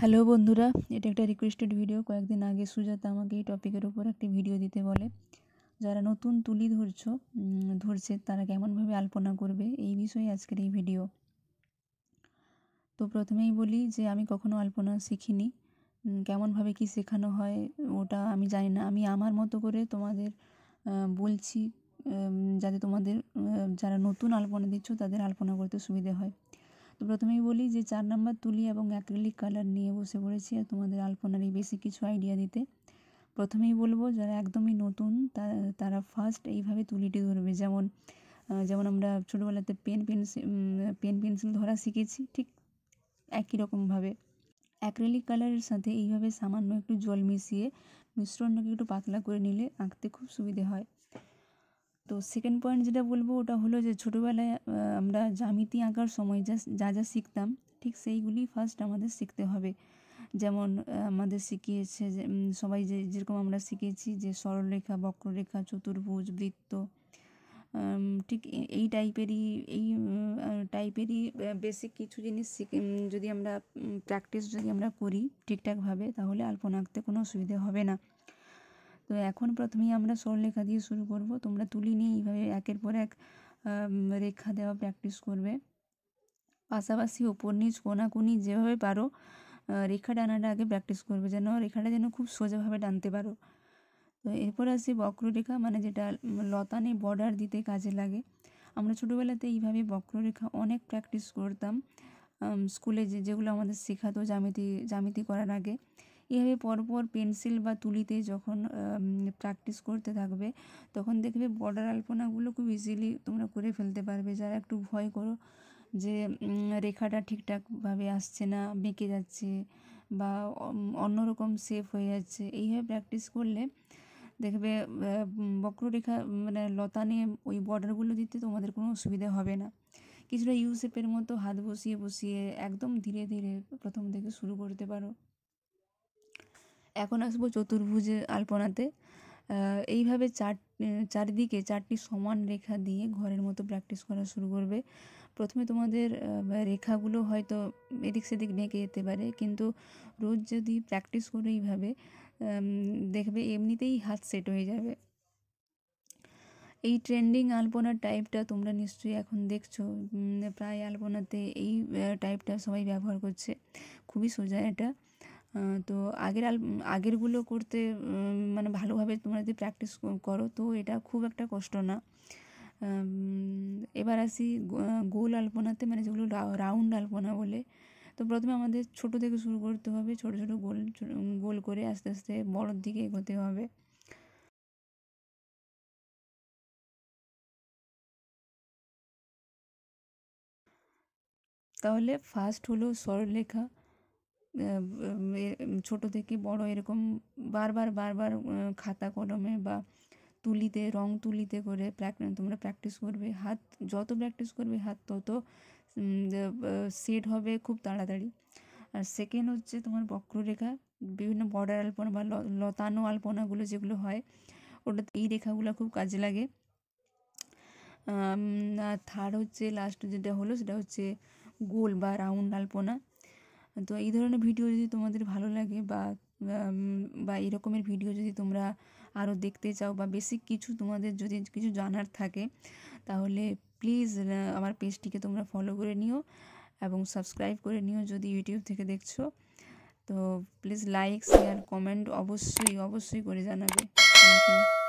Hello বন্ধুরা, এটা একটা রিকোয়েস্টেড ভিডিও। কয়েকদিন আগে সুজাতা আমাকে এই টপিকের উপর একটি ভিডিও দিতে বলে। যারা নতুন তুলি ধরছে তারা কেমনভাবে আলপনা করবে, এই বিষয়ে আজকের এই ভিডিও। তো প্রথমেই বলি যে আমি কখনো আলপনা শিখিনি। কেমনভাবে কি শেখানো হয় ওটা আমি জানি না। আমি আমার মতো করে তোমাদের বলছি, যাতে তোমাদের যারা নতুন আলপনা দিচ্ছ তাদের আলপনা করতে সুবিধে হয়। তো প্রথমেই বলি যে 4 নাম্বার তুলি এবং অ্যাক্রিলিক কালার নিয়ে বসে পড়েছি আর তোমাদের আলপনার এই বেশি কিছু আইডিয়া দিতে। প্রথমেই বলবো যারা একদমই নতুন তারা ফার্স্ট এইভাবে তুলিটি ধরবে। যেমন আমরা ছোটোবেলাতে পেন পেন্সিল ধরা শিখেছি, ঠিক একই রকমভাবে অ্যাক্রিলিক কালারের সাথে এইভাবে সামান্য একটু জল মিশিয়ে মিশ্রণটাকে একটু পাতলা করে নিলে আঁকতে খুব সুবিধে হয়। তো সেকেন্ড পয়েন্ট যেটা বলবো ওটা হলো যে ছোটোবেলায় আমরা জ্যামিতি আঁকার সময় যা শিখতাম ঠিক সেইগুলি ফার্স্ট আমাদের শিখতে হবে। যেমন আমাদের শিখিয়েছে যে সবাই যেরকম আমরা শিখেছি যে সরলরেখা, বক্ররেখা, চতুর্ভুজ, বৃত্ত, ঠিক এই টাইপেরই বেসিক কিছু জিনিস যদি আমরা প্র্যাকটিস করি ঠিকঠাকভাবে, তাহলে আলপনা আঁকতে কোনো অসুবিধে হবে না। তো এখন প্রথমেই আমরা সরলরেখা দিয়ে শুরু করব। তোমরা তুলি নিয়ে এইভাবে একের পর এক রেখা দেওয়া প্র্যাকটিস করবে। পাশাপাশি ওপর নিচ কোনাকুনি যেভাবে পারো রেখা টানাটা আগে প্র্যাকটিস করবে, রেখাটা যেন খুব সোজাভাবে টানতে পারো। তো এরপর আসি বক্ররেখা, মানে যেটা লতানে বর্ডার দিতে কাজে লাগে। আমরা ছোটোবেলাতে এইভাবে বক্ররেখা অনেক প্র্যাকটিস করতাম স্কুলে, যেগুলো আমাদের শেখাতো জ্যামিতি করার আগে। এভাবে পরপর পেন্সিল বা তুলিতে যখন প্র্যাকটিস করতে থাকবে তখন দেখবে বর্ডার আলপনাগুলো খুব ইজিলি তোমরা করে ফেলতে পারবে। যারা একটু ভয় করো যে রেখাটা ঠিকঠাকভাবে আসছে না, বেঁকে যাচ্ছে বা অন্যরকম শেপ হয়ে যাচ্ছে, এইভাবে প্র্যাকটিস করলে দেখবে বক্ররেখা মানে লতানে ওই বর্ডারগুলো দিতে তোমাদের কোনো অসুবিধা হবে না। কিছুটা ইউ শেপের মতো হাত বসিয়ে বসিয়ে একদম ধীরে ধীরে প্রথম থেকে শুরু করতে পারো। এখন আসবো চতুর্ভুজের আলপনাতে। এইভাবে চারিদিকে 4টি সমান রেখা দিয়ে ঘরের মতো প্র্যাকটিস করা শুরু করবে। প্রথমে তোমাদের রেখাগুলো হয়তো এদিক সেদিক বেঁকে যেতে পারে, কিন্তু রোজ যদি প্র্যাকটিস করো এইভাবে দেখবে এমনিতেই হাত সেট হয়ে যাবে। এই ট্রেন্ডিং আলপনার টাইপটা তোমরা নিশ্চয়ই এখন দেখছো, প্রায় আলপনাতে এই টাইপটা সবাই ব্যবহার করছে। খুবই সোজা এটা। তো আগেরগুলো করতে মানে ভালোভাবে তোমরা যদি প্র্যাকটিস করো তো এটা খুব একটা কষ্ট না। এবার আসি গোল আলপনাতে, মানে যেগুলো রাউন্ড আলপনা বলে। তো প্রথমে আমাদের ছোট থেকে শুরু করতে হবে, ছোট ছোট গোল করে আস্তে আস্তে বড়োর দিকে এগোতে হবে। তাহলে ফার্স্ট হলো সরলরেখা। ছোট থেকে বড় এরকম বারবার খাতা কলমে বা তুলিতে, রং তুলিতে করে তোমরা প্র্যাকটিস করবে। হাত যত প্র্যাকটিস করবে হাত তত সেট হবে খুব তাড়াতাড়ি। আর সেকেন্ড হচ্ছে তোমার বক্ররেখা, বিভিন্ন বর্ডার আলপনা বা লতানো আলপনাগুলো যেগুলো হয় ওটাতে এই রেখাগুলো খুব কাজে লাগে। আর থার্ড হচ্ছে লাস্ট যেটা হলো সেটা হচ্ছে গোল বা রাউন্ড আলপনা। তো এই ধরনের ভিডিও যদি তোমাদের ভালো লাগে বা এরকমের ভিডিও যদি তোমরা আরও দেখতে চাও বা বেসিক কিছু তোমাদের যদি কিছু জানার থাকে, তাহলে প্লিজ আমার পেজটিকে তোমরা ফলো করে নিও এবং সাবস্ক্রাইব করে নিও যদি ইউটিউব থেকে দেখছো। তো প্লিজ লাইক, শেয়ার, কমেন্ট অবশ্যই করে জানাবে। Thank you.